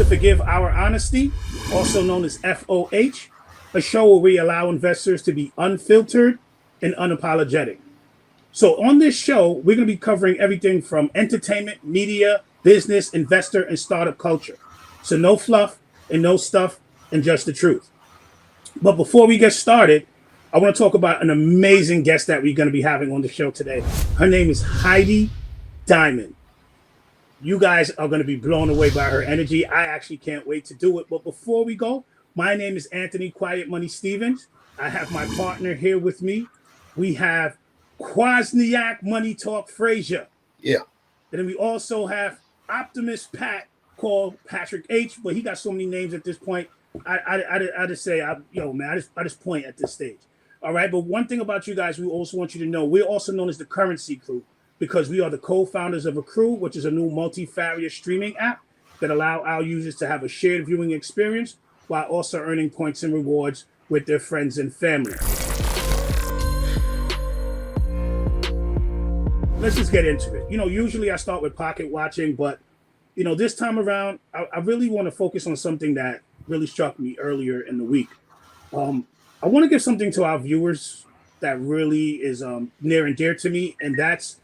to Forgive Our Honesty, also known as FOH, a show where we allow investors to be unfiltered and unapologetic. So, on this show, we're going to be covering everything from entertainment, media, business, investor, and startup culture. So, no fluff and no stuff, and just the truth. But before we get started, I want to talk about an amazing guest that we're going to be having on the show today. Her name is Heidi Diamond. You guys are going to be blown away by her energy. I actually can't wait to do it. But before we go, my name is Anthony Quiet Money Stevens. I have my partner here with me. We have Kwasniak Money Talk Frazier. Yeah. And then we also have Optimist Pat called Patrick H, but he got so many names at this point. I just say, I just point at this stage. All right. But one thing about you guys, we also want you to know, we're also known as the Currency Crew because we are the co-founders of Accrue, which is a new multifarious streaming app that allow our users to have a shared viewing experience while also earning points and rewards with their friends and family. Let's just get into it. Usually I start with pocket watching, but, this time around, I really want to focus on something that really struck me earlier in the week. I want to give something to our viewers that really is near and dear to me, and that's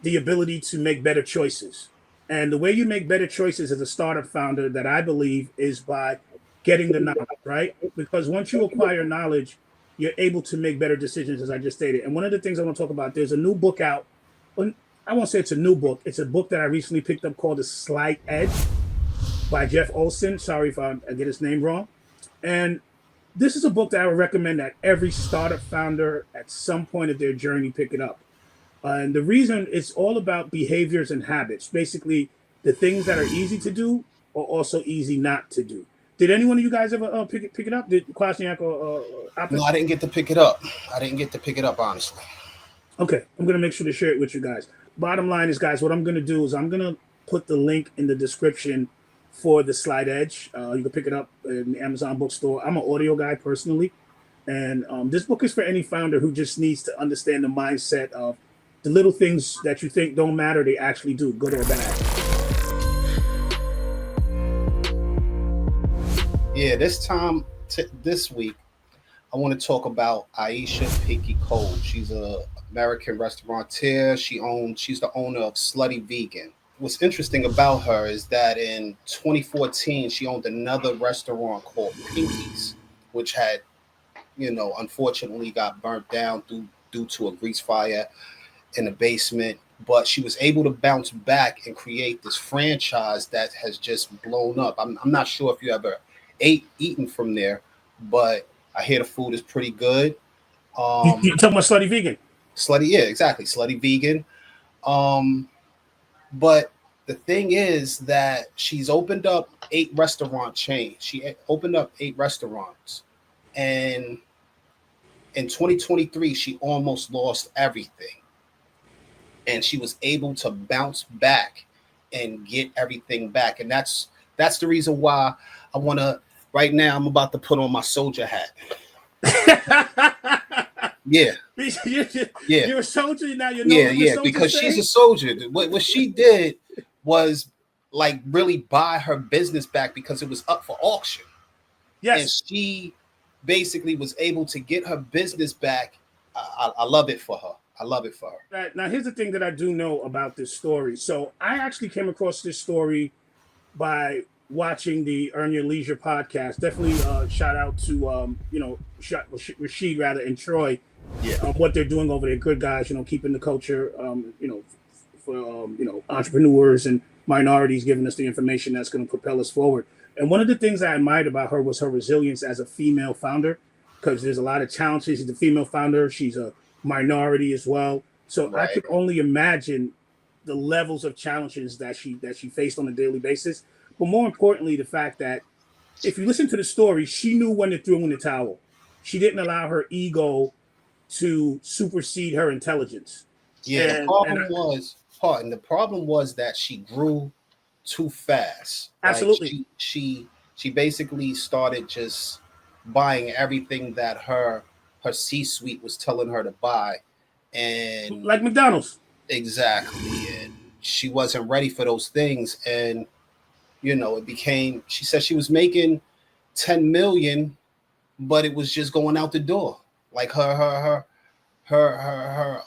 the ability to make better choices. And the way you make better choices as a startup founder, that I believe, is by getting the knowledge, right? Because once you acquire knowledge, you're able to make better decisions, as I just stated. And one of the things I want to talk about, there's a new book out. I won't say it's a new book. It's a book that I recently picked up called The Slight Edge by Jeff Olson. Sorry if I get his name wrong. And this is a book that I would recommend that every startup founder at some point of their journey pick it up. And the reason, it's all about behaviors and habits. Basically, the things that are easy to do are also easy not to do. Did any one of you guys ever pick it up? Did Kwasniak or No, I didn't get to pick it up. Honestly. Okay, I'm going to make sure to share it with you guys. Bottom line is, guys, what I'm going to do is I'm going to put the link in the description for The Slight Edge. You can pick it up in the Amazon bookstore. I'm an audio guy personally. And this book is for any founder who just needs to understand the mindset of the little things that you think don't matter, they actually do, good or bad. Yeah, this week, I want to talk about Aisha Pinky Cole. She's an American restaurateur. She's the owner of Slutty Vegan. What's interesting about her is that in 2014, she owned another restaurant called Pinky's, which had, unfortunately got burnt down due to a grease fire in the basement. But she was able to bounce back and create this franchise that has just blown up. I'm not sure if you ever eaten from there, but I hear the food is pretty good. You're talking about Slutty Vegan? Yeah, exactly. Slutty Vegan. But the thing is that she's opened up 8 restaurant chains. She opened up 8 restaurants. And in 2023, she almost lost everything. And she was able to bounce back and get everything back. And that's the reason why I want to, right now, I'm about to put on my soldier hat. Yeah. You're a soldier now. Yeah, because she's a soldier. What she did was like really buy her business back because it was up for auction. Yes. And she basically was able to get her business back. I love it for her. Right. Now, here's the thing that I do know about this story. So I actually came across this story by watching the Earn Your Leisure podcast. Definitely shout out to Rashid rather and Troy. Yeah. What they're doing over there. Good guys, keeping the culture for entrepreneurs and minorities, giving us the information that's going to propel us forward. And one of the things I admired about her was her resilience as a female founder, because there's a lot of challenges. She's a female founder. She's a minority as well. So right. I could only imagine the levels of challenges that she faced on a daily basis. But more importantly, the fact that if you listen to the story, she knew when to throw in the towel. She didn't allow her ego to supersede her intelligence. Yeah, the problem was that she grew too fast. Absolutely. Like she basically started just buying everything that her C-suite was telling her to buy, and like McDonald's. Exactly. And she wasn't ready for those things, and It became. She said she was making 10 million, but it was just going out the door. Like her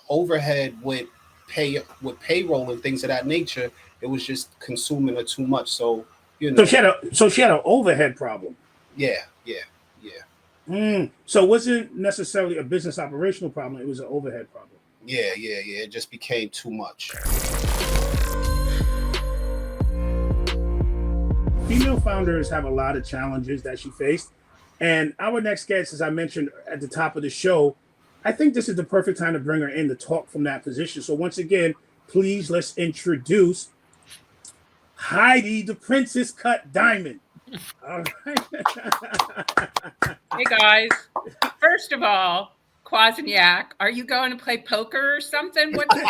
overhead with payroll and things of that nature, it was just consuming her too much. So So she had an overhead problem. yeah, yeah, yeah, So it wasn't necessarily a business operational problem, it was an overhead problem. yeah, yeah, yeah. It just became too much. Female founders have a lot of challenges that she faced. And our next guest, as I mentioned at the top of the show, I think this is the perfect time to bring her in to talk from that position. So once again, please let's introduce Heidi, the Princess Cut Diamond. All right. Hey guys. First of all, Kwasniak, are you going to play poker or something? What's with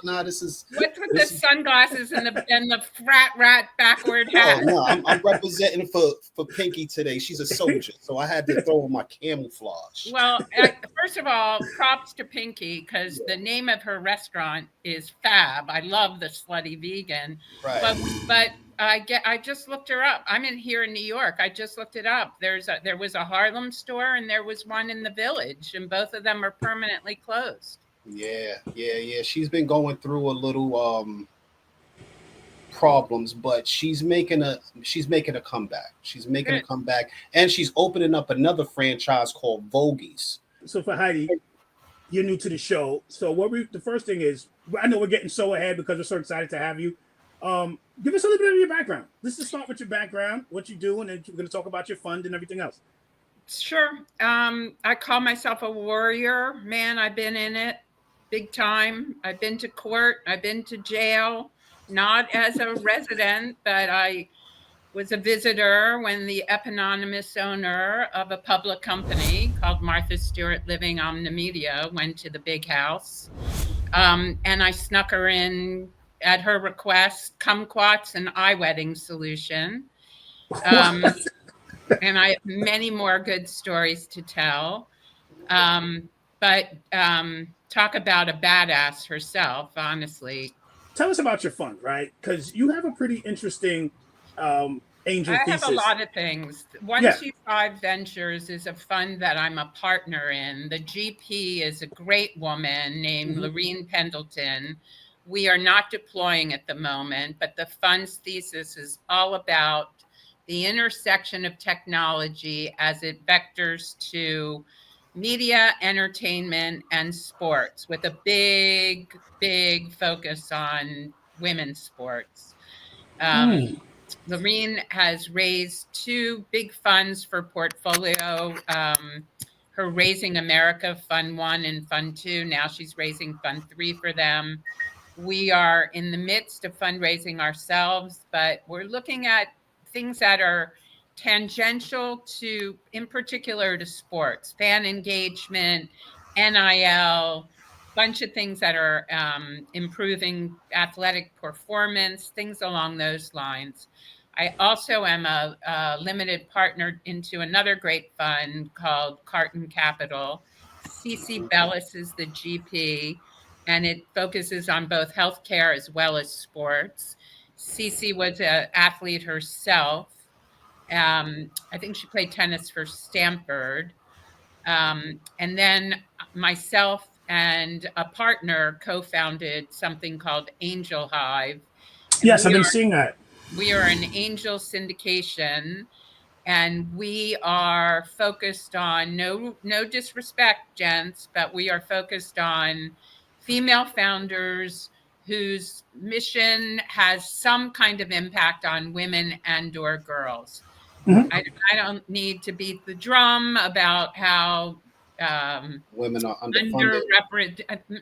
No, this is the sunglasses and the frat rat backward hat? no. I'm representing for Pinky today. She's a soldier, so I had to throw on my camouflage. Well, first of all, props to Pinky because the name of her restaurant is Fab. I love the slutty vegan. Right. But I just looked her up. I'm here in New York. I just looked it up. There was a Harlem store and there was one in the Village, and both of them are permanently closed. Yeah. She's been going through a little problems, but she's making a comeback. She's making a comeback, and she's opening up another franchise called Vogies. So for Heidi, you're new to the show. So the first thing is, I know we're getting so ahead because we're so excited to have you. Give us a little bit of your background. Let's just start with your background, what you do, and then we're going to talk about your fund and everything else. Sure. I call myself a warrior. Man, I've been in it big time. I've been to court. I've been to jail, not as a resident, but I was a visitor when the eponymous owner of a public company called Martha Stewart Living Omnimedia went to the big house. And I snuck her in at her request, kumquats and iWedding solution. And I have many more good stories to tell. But talk about a badass herself, honestly. Tell us about your fund, right? Because you have a pretty interesting angel thesis. I have a lot of things. 125 Ventures is a fund that I'm a partner in. The GP is a great woman named Lorene Pendleton. We are not deploying at the moment, but the fund's thesis is all about the intersection of technology as it vectors to media, entertainment, and sports, with a big, big focus on women's sports. Lorene has raised 2 big funds for portfolio. Her Raising America Fund 1 and Fund 2. Now she's raising Fund 3 for them. We are in the midst of fundraising ourselves, but we're looking at things that are tangential to, in particular, to sports, fan engagement, NIL, bunch of things that are improving athletic performance, things along those lines. I also am a limited partner into another great fund called Carton Capital. CC Bellis is the GP, and it focuses on both healthcare as well as sports. CC was an athlete herself. I think she played tennis for Stanford. And then myself and a partner co-founded something called Angel Hive. Yes, I've been seeing that. We are an angel syndication, and we are focused on, no disrespect, gents, but we are focused on female founders whose mission has some kind of impact on women and or girls. I don't need to beat the drum about how women are underfunded.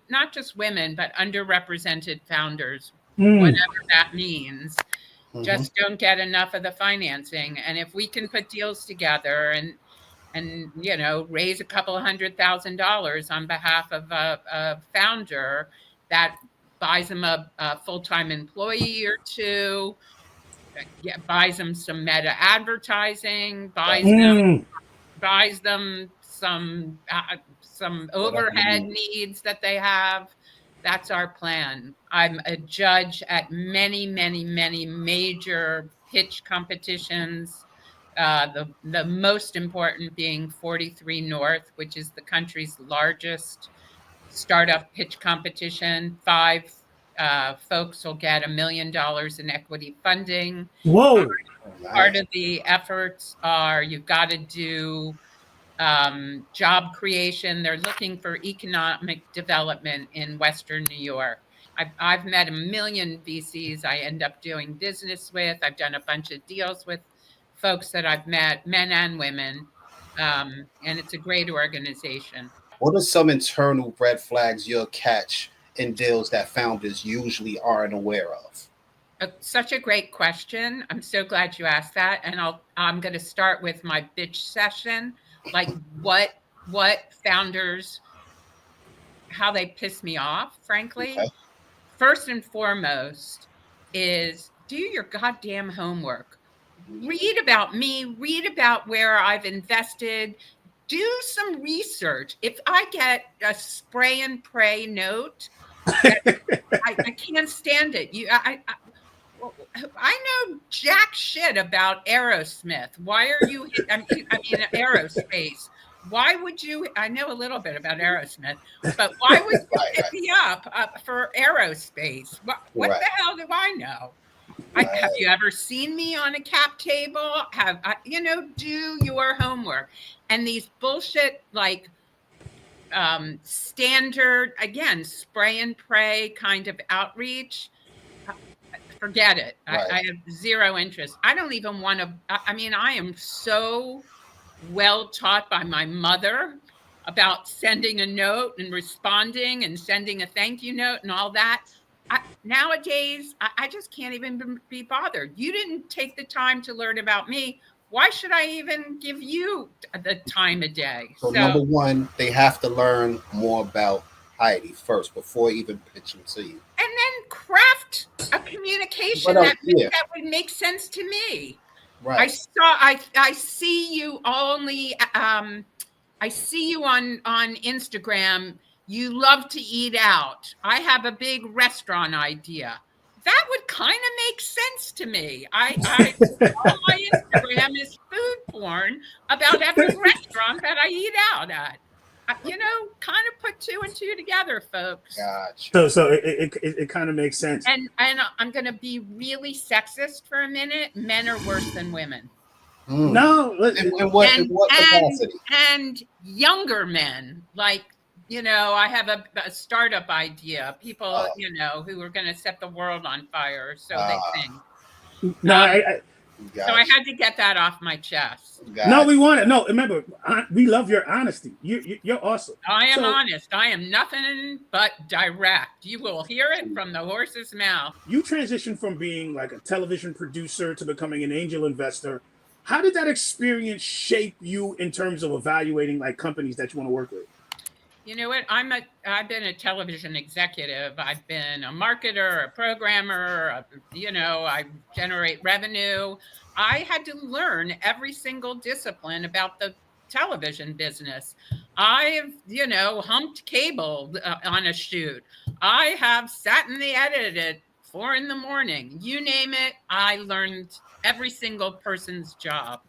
Not just women, but underrepresented founders, whatever that means, just don't get enough of the financing. And if we can put deals together and raise a couple of $100,000 on behalf of a founder that buys them a full-time employee or 2, buys them some meta advertising, buys them some overhead needs that they have. That's our plan. I'm a judge at many, many, many major pitch competitions. The most important being 43 North, which is the country's largest startup pitch competition. Five folks will get $1 million in equity funding. Whoa. Part of the efforts are you've got to do job creation. They're looking for economic development in Western New York. I've met 1 million VCs I end up doing business with. I've done a bunch of deals with folks that I've met, men and women, and it's a great organization. What are some internal red flags you'll catch in deals that founders usually aren't aware of? Such a great question. I'm so glad you asked that. And I'm going to start with my bitch session. Like what founders, how they piss me off, frankly. Okay. First and foremost is do your goddamn homework. Read about me, read about where I've invested, do some research. If I get a spray and pray note, I can't stand it. I know jack shit about Aerosmith. Why are you, I mean, aerospace. Why would you, I know a little bit about Aerosmith, but why would you hit me up for aerospace? What the hell do I know? Have you ever seen me on a cap table? Do your homework. And these bullshit, like, standard, again, spray and pray kind of outreach, forget it. Right. I have zero interest. I don't even want to, I am so well taught by my mother about sending a note and responding and sending a thank you note and all that. Nowadays, I just can't even be bothered. You didn't take the time to learn about me. Why should I even give you the time of day? So number one, they have to learn more about Heidi first before even pitching to you. And then craft a communication that would make sense to me. Right. I see you only. I see you on Instagram. You love to eat out. I have a big restaurant idea. That would kind of make sense to me. All my Instagram is food porn about every restaurant that I eat out at. Kind of put two and two together, folks. Gotcha. So it kind of makes sense. And I'm going to be really sexist for a minute. Men are worse than women. No. In what capacity? And younger men, like, I have a startup idea. People, who are going to set the world on fire, so they think. No, so I had to get that off my chest. No, we want it. No, remember, we love your honesty. You're awesome. I am honest. I am nothing but direct. You will hear it from the horse's mouth. You transitioned from being like a television producer to becoming an angel investor. How did that experience shape you in terms of evaluating like companies that you want to work with? You know what? I've been a television executive. I've been a marketer, a programmer, I generate revenue. I had to learn every single discipline about the television business. I have, humped cable on a shoot. I have sat in the edit at 4 a.m. You name it, I learned every single person's job.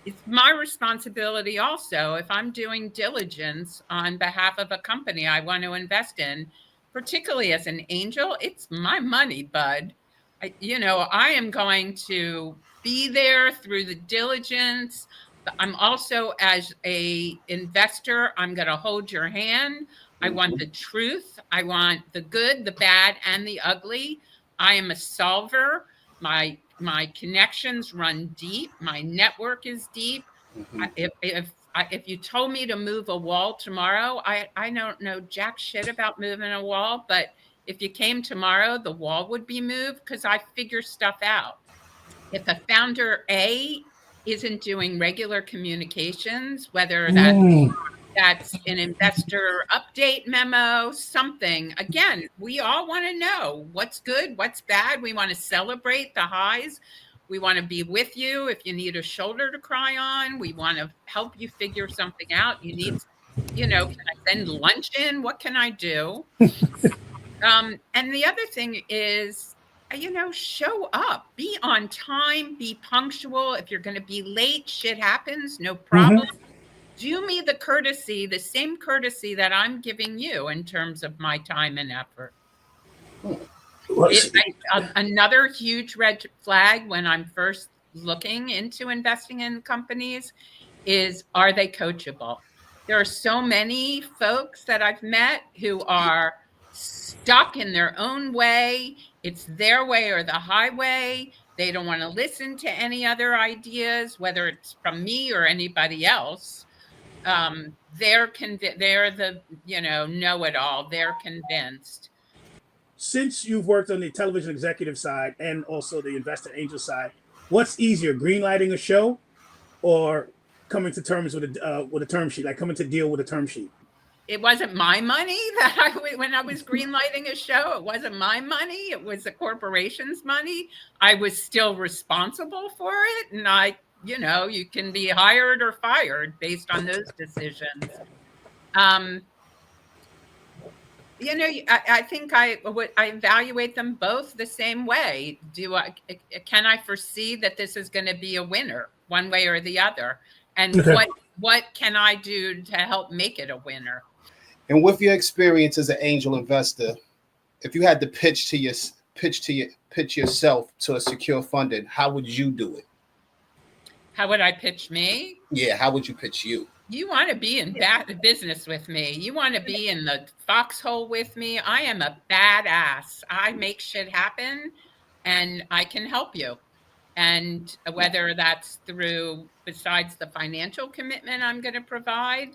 It's my responsibility also, if I'm doing diligence on behalf of a company I want to invest in, particularly as an angel, it's my money, bud. I am going to be there through the diligence. I'm also, as a investor, I'm going to hold your hand. I want the truth. I want the good, the bad, and the ugly. I am a solver. My connections run deep. My network is deep. If you told me to move a wall tomorrow, I don't know jack shit about moving a wall, but if you came tomorrow, the wall would be moved because I figure stuff out. If a founder A isn't doing regular communications, whether that's an investor update memo, something. Again, we all want to know what's good, what's bad. We want to celebrate the highs. We want to be with you if you need a shoulder to cry on. We want to help you figure something out. You need, can I send lunch in? What can I do? And the other thing is, show up, be on time, be punctual. If you're going to be late, shit happens, no problem. Do me the same courtesy that I'm giving you in terms of my time and effort. Another huge red flag when I'm first looking into investing in companies is, are they coachable? There are so many folks that I've met who are stuck in their own way. It's their way or the highway. They don't want to listen to any other ideas, whether it's from me or anybody else. They're the know-it-all. They're convinced. Since you've worked on the television executive side and also the investor angel side, what's easier, greenlighting a show or coming to terms with a term sheet, like coming to deal with a term sheet? It wasn't my money when I was greenlighting a show. It wasn't my money. It was the corporation's money. I was still responsible for it. And you can be hired or fired based on those decisions. I think I evaluate them both the same way. Can I foresee that this is going to be a winner one way or the other? And what can I do to help make it a winner? And with your experience as an angel investor, if you had to pitch yourself to a secure funding, how would you do it? How would I pitch me? Yeah, how would you pitch you? You want to be in business with me. You want to be in the foxhole with me. I am a badass. I make shit happen and I can help you. And whether that's besides the financial commitment I'm going to provide,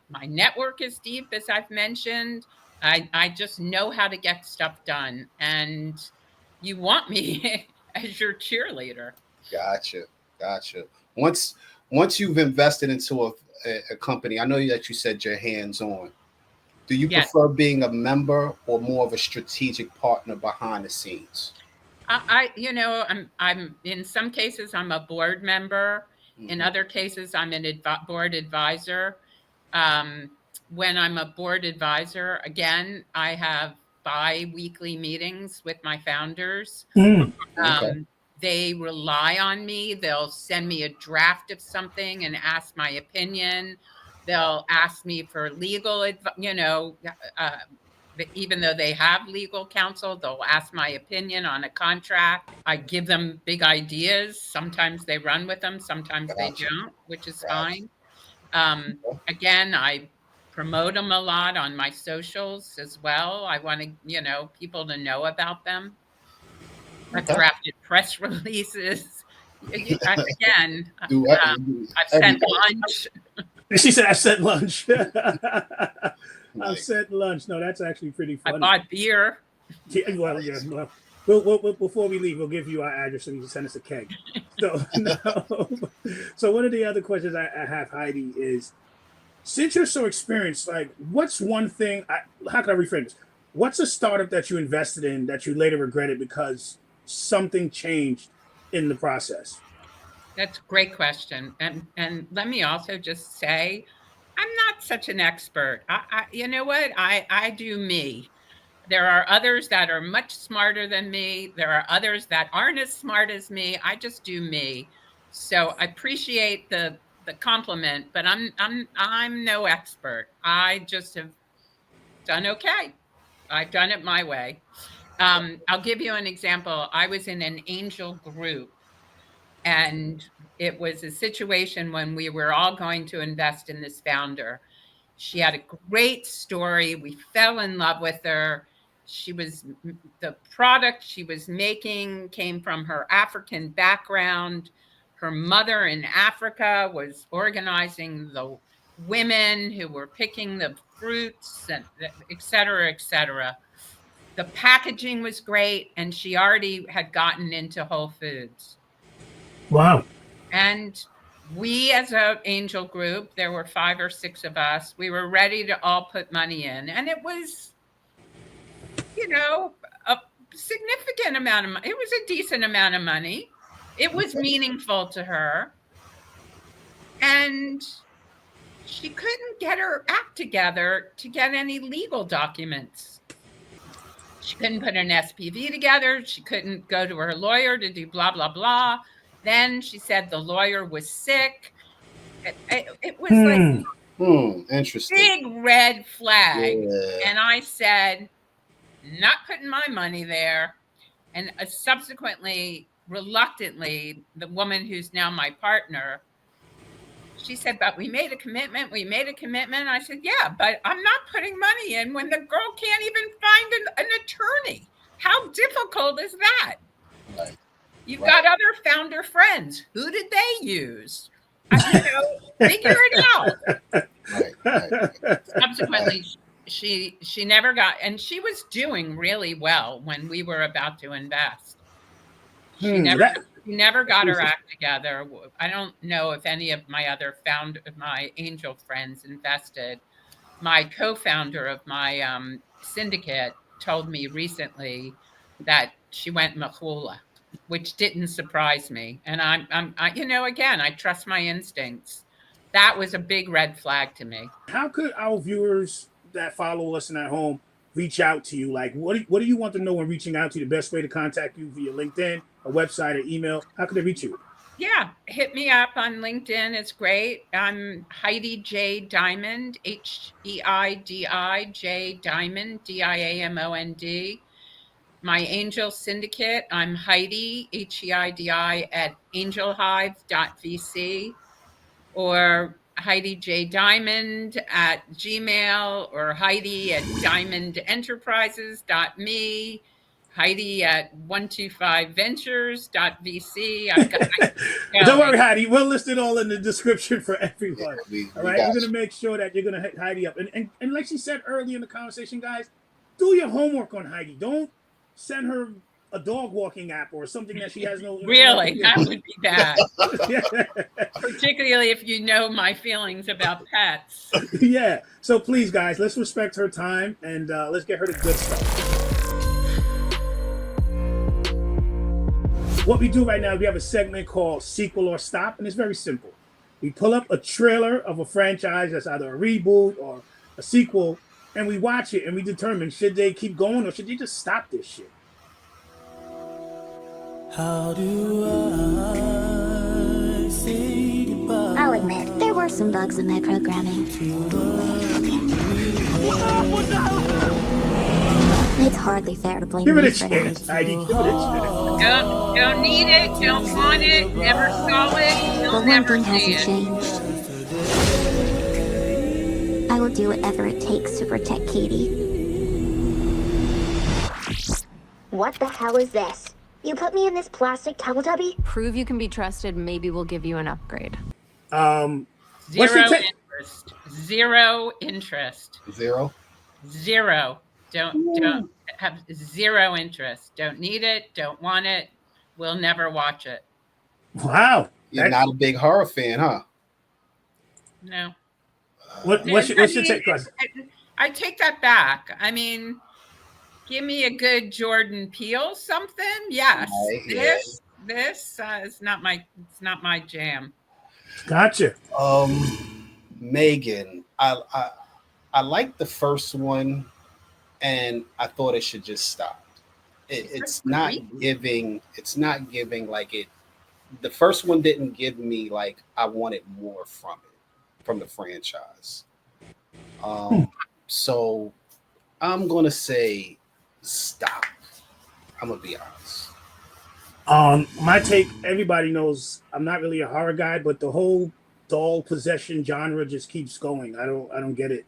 my network is deep, as I've mentioned. I just know how to get stuff done. And you want me as your cheerleader. Gotcha. Once you've invested into a company, I know that you said you're hands-on. Do you prefer being a member or more of a strategic partner behind the scenes? I'm in some cases I'm a board member. Mm-hmm. In other cases, I'm an board advisor. When I'm a board advisor, again, I have bi-weekly meetings with my founders. Okay. They rely on me. They'll send me a draft of something and ask my opinion. They'll ask me for legal advice, even though they have legal counsel, they'll ask my opinion on a contract. I give them big ideas. Sometimes they run with them. Sometimes they don't, which is fine. Again, I promote them a lot on my socials as well. I want to, people to know about them. I've drafted press releases. Again, I've sent lunch. She said, I sent lunch. I've sent lunch. No, that's actually pretty funny. I bought beer. Well, We'll, before we leave, we'll give you our address so you can send us a keg. So one of the other questions I have, Heidi, is, since you're so experienced, like, what's one thing, how can I reframe this? What's a startup that you invested in that you later regretted because something changed in the process? That's a great question. And let me also just say, I'm not such an expert. You know what? I do me. There are others that are much smarter than me. There are others that aren't as smart as me. I just do me. So I appreciate the compliment, but I'm no expert. I just have done okay. I've done it my way. I'll give you an example. I was in an angel group, and it was a situation when we were all going to invest in this founder. She had a great story. We fell in love with her. The product she was making came from her African background. Her mother in Africa was organizing the women who were picking the fruits, and et cetera, et cetera. The packaging was great, and she already had gotten into Whole Foods. Wow. And we, as an angel group, there were 5 or 6 of us, we were ready to all put money in. And it was, a significant amount of money. It was a decent amount of money. It was meaningful to her. And she couldn't get her act together to get any legal documents. She couldn't put an SPV together. She couldn't go to her lawyer to do blah, blah, blah. Then she said the lawyer was sick. It was like Interesting. big red flag. Yeah. And I said, not putting my money there. And subsequently, reluctantly, the woman who's now my partner, she said, but we made a commitment. We made a commitment. I said, yeah, but I'm not putting money in when the girl can't even find an attorney. How difficult is that? Right. You've got other founder friends. Who did they use? Figure it out. Right. Subsequently, she never got, and she was doing really well when we were about to invest. She never got her act together. I don't know if any of my other my angel friends invested. My co-founder of my syndicate told me recently that she went Mahula, which didn't surprise me. And again, I trust my instincts. That was a big red flag to me. How could our viewers that follow us and at home reach out to you? Like, what do you want to know when reaching out to you? The best way to contact you via LinkedIn, a website, or email? How can they reach you? Yeah, hit me up on LinkedIn. It's great. I'm Heidi J Diamond, HEIDI J Diamond, DIAMOND. My Angel Syndicate, I'm Heidi, HEIDI, at angelhive.vc, or Heidi J Diamond at Gmail, or Heidi at diamondenterprises.me, Heidi at 125ventures.vc. Don't worry, Heidi. We'll list it all in the description for everyone. Yeah, all right, we're going to make sure that you're going to hit Heidi up. And like she said early in the conversation, guys, do your homework on Heidi. Don't send her a dog walking app or something that she has no. Really, that would be bad. Particularly if you know my feelings about pets. Yeah. So please, guys, let's respect her time and let's get her the good stuff. What we do right now, we have a segment called Sequel or Stop, and it's very simple. We pull up a trailer of a franchise that's either a reboot or a sequel, and we watch it and we determine, should they keep going or should they just stop this shit? How do I say goodbye? I'll admit, there were some bugs in my programming. It's hardly fair to blame Give it me a for chance, that. Heidi. Give it a chance. Don't need it, don't want it, never saw it, But you'll one never thing see hasn't it. changed. I will do whatever it takes to protect Katie. What the hell is this? You put me in this plastic Teletubby? Prove you can be trusted, maybe we'll give you an upgrade. What's Zero your interest. Zero interest. Zero. Don't have zero interest. Don't need it. Don't want it. We'll never watch it. Wow. You're not a big horror fan, huh? No. What's your take, guys? I take that back. I mean, give me a good Jordan Peele something. Yes. Right, This is not my jam. Gotcha. Megan, I like the first one, and I thought it should just stop. It's not giving like it. The first one didn't give me like I wanted more from the franchise. So I'm gonna say stop. I'm gonna be honest. My take, everybody knows I'm not really a horror guy, but the whole doll possession genre just keeps going. I don't get it.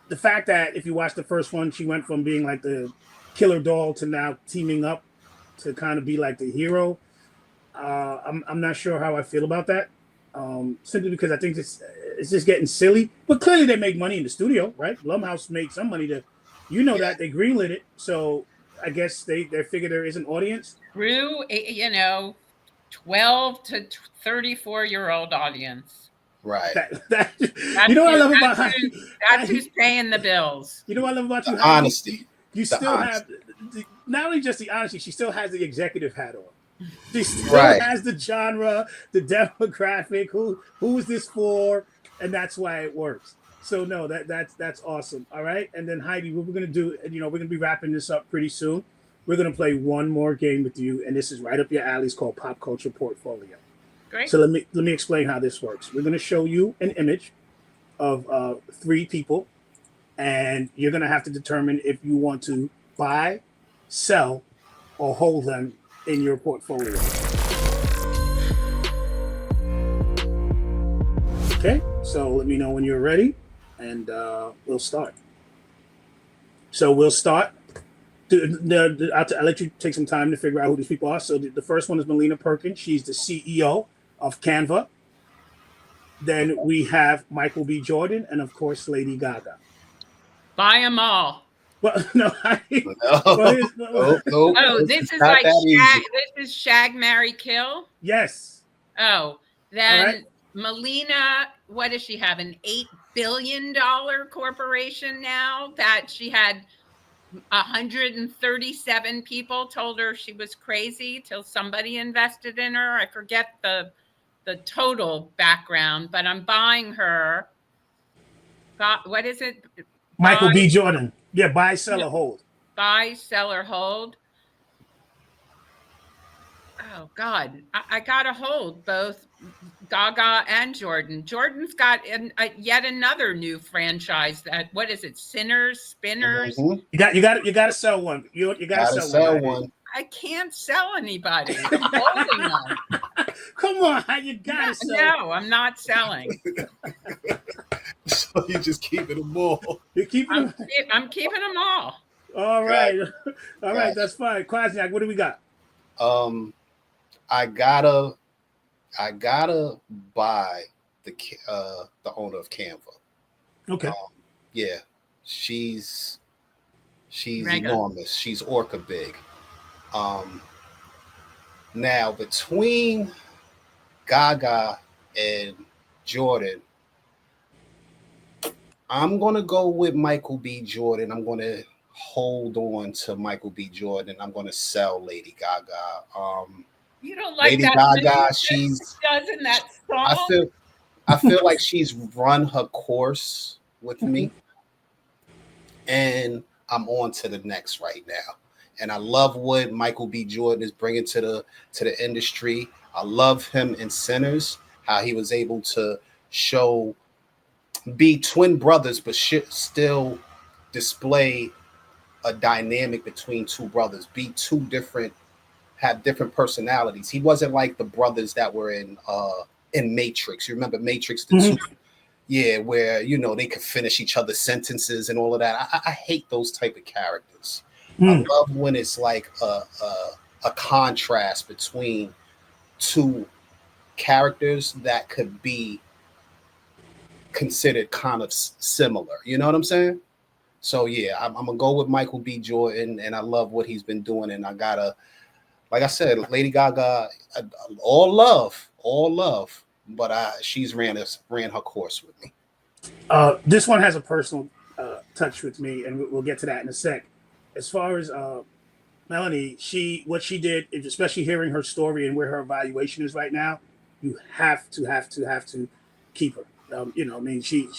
The fact that if you watch the first one, she went from being like the killer doll to now teaming up to kind of be like the hero. I'm not sure how I feel about that. Simply because I think it's just getting silly. But clearly they make money in the studio, right? Blumhouse made some money that that they greenlit it. So I guess they figure there is an audience. Through 12 to 34-year-old audience. Right. You know what I love about that's who's paying the bills. You know what I love about you? Honesty. You still have not only just the honesty, she still has the executive hat on. She still has the genre, the demographic, who is this for, and that's why it works. So no, that's awesome. All right, and then Heidi, what we're gonna do, and we're gonna be wrapping this up pretty soon. We're gonna play one more game with you, and this is right up your alley. It's called Pop Culture Portfolio. Great. So let me explain how this works. We're gonna show you an image of three people, and you're gonna have to determine if you want to buy, sell, or hold them in your portfolio. Okay, so let me know when you're ready, and we'll start. So we'll start. I'll let you take some time to figure out who these people are. So the first one is Melina Perkins. She's the CEO of Canva. Then we have Michael B. Jordan, and of course Lady Gaga. Buy them all. Well, no, This is like this is Shag, Marry, Kill. Yes. Oh, then All right. Melina, what does she have? An $8 billion corporation now that she had 137 people told her she was crazy till somebody invested in her. I forget the total background, but I'm buying her. What is it? Michael B. Jordan. Yeah, buy, sell, or hold. Buy, sell, or hold. Oh God, I gotta hold both Gaga and Jordan. Jordan's got yet another new franchise. What is it? Sinners, Spinners. Mm-hmm. You got to sell one. You got to sell one. I can't sell anybody. I'm holding them. Come on, you got to sell. No, I'm not selling. So you're just keeping them all. You're keeping them. I'm keeping them all. All right, all right, that's fine. Kwasniak, what do we got? I gotta buy the owner of Canva. Okay. Yeah, she's Mega. enormous. She's orca big. Now between Gaga and Jordan, I'm gonna go with Michael B. Jordan. I'm gonna hold on to Michael B. Jordan. I'm gonna sell Lady Gaga. You don't like Lady that Gaga, she's does in that song. I feel like she's run her course with me, and I'm on to the next right now. And I love what Michael B. Jordan is bringing to the industry. I love him in Sinners, how he was able to be twin brothers, but still display a dynamic between two brothers, have different personalities. He wasn't like the brothers that were in Matrix. You remember Matrix, the two? Yeah, where they could finish each other's sentences and all of that. I hate those type of characters. I love when it's like a contrast between two characters that could be considered kind of similar. You know what I'm saying? So yeah, I'm gonna go with Michael B. Jordan, and I love what he's been doing. And I gotta, like I said, Lady Gaga, all love, but she's ran her course with me. This one has a personal touch with me, and we'll get to that in a sec. As far as Melanie, what she did, especially hearing her story and where her evaluation is right now, you have to keep her. I mean, she's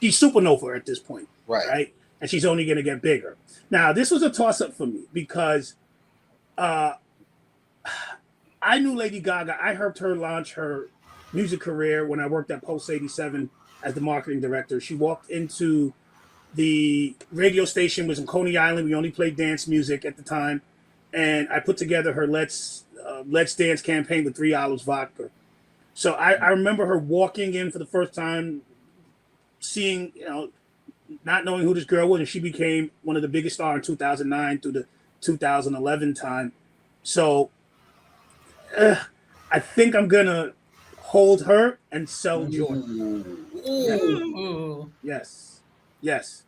supernova at this point, right? And she's only going to get bigger. Now, this was a toss-up for me because I knew Lady Gaga. I helped her launch her music career when I worked at Pulse 87 as the marketing director. She walked into the radio station, was in Coney Island. We only played dance music at the time, and I put together her Let's Dance campaign with 3 Olives vodka. So I remember her walking in for the first time, seeing, not knowing who this girl was, and she became one of the biggest stars in 2009 through the 2011 time. So I think I'm gonna hold her and sell Jordan. Yes.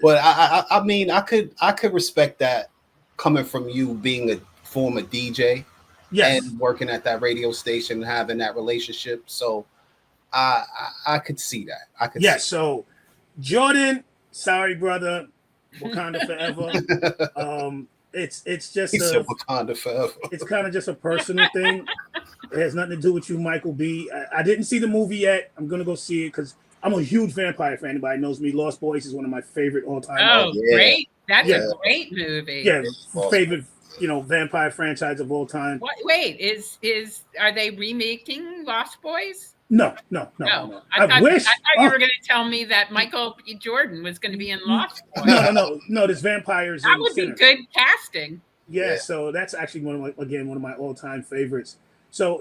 But I mean, I could respect that coming from you being a former DJ. Yes. And working at that radio station and having that relationship. So I could see that. Yes. So Jordan, sorry, brother, Wakanda forever. it's just He said Wakanda forever. it's kind of just a personal thing. It has nothing to do with you, Michael B. I didn't see the movie yet. I'm gonna go see it because I'm a huge vampire fan. Anybody knows me. Lost Boys is one of my favorite all-time. Oh, yeah. great! That's Yeah. a great movie. Yeah, Awesome. favorite vampire franchise of all time. Wait, are they remaking Lost Boys? No. I wish. I thought you were going to tell me that Michael B. Jordan was going to be in Lost Boys. No. There's vampires. That in would be Sinner. good casting. Yeah, so that's actually one of my all-time favorites. So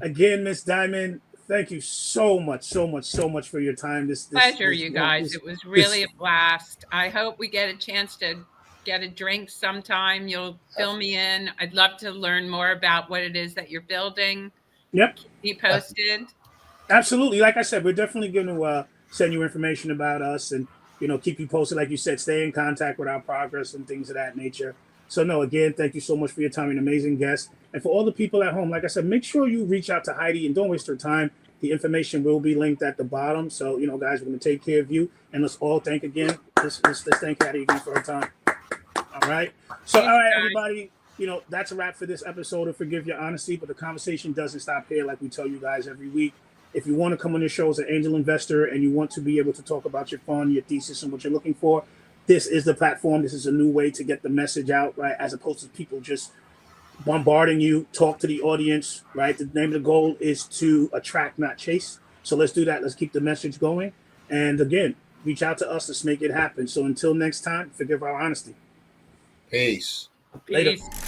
again, Miss Diamond, thank you so much for your time. Pleasure, you guys. It was really a blast. I hope we get a chance to get a drink sometime. You'll fill me in. I'd love to learn more about what it is that you're building. Yep. Keep me posted. Absolutely. Like I said, we're definitely going to send you information about us and keep you posted. Like you said, stay in contact with our progress and things of that nature. So no, again, thank you so much for your time. You're an amazing guest. And for all the people at home, like I said, make sure you reach out to Heidi and don't waste her time. The information will be linked at the bottom. So, guys, we're going to take care of you. And let's all thank again. Let's thank Heidi again for her time. All right. So, all right, everybody, that's a wrap for this episode of Forgive Your Honesty. But the conversation doesn't stop here like we tell you guys every week. If you want to come on the show as an angel investor and you want to be able to talk about your fund, your thesis, and what you're looking for, this is the platform. This is a new way to get the message out, right? As opposed to people just bombarding you. Talk to the audience, right? The name of the goal is to attract, not chase. So let's do that. Let's keep the message going. And again, reach out to us. Let's make it happen. So until next time, forgive our honesty. Peace. Later. Peace.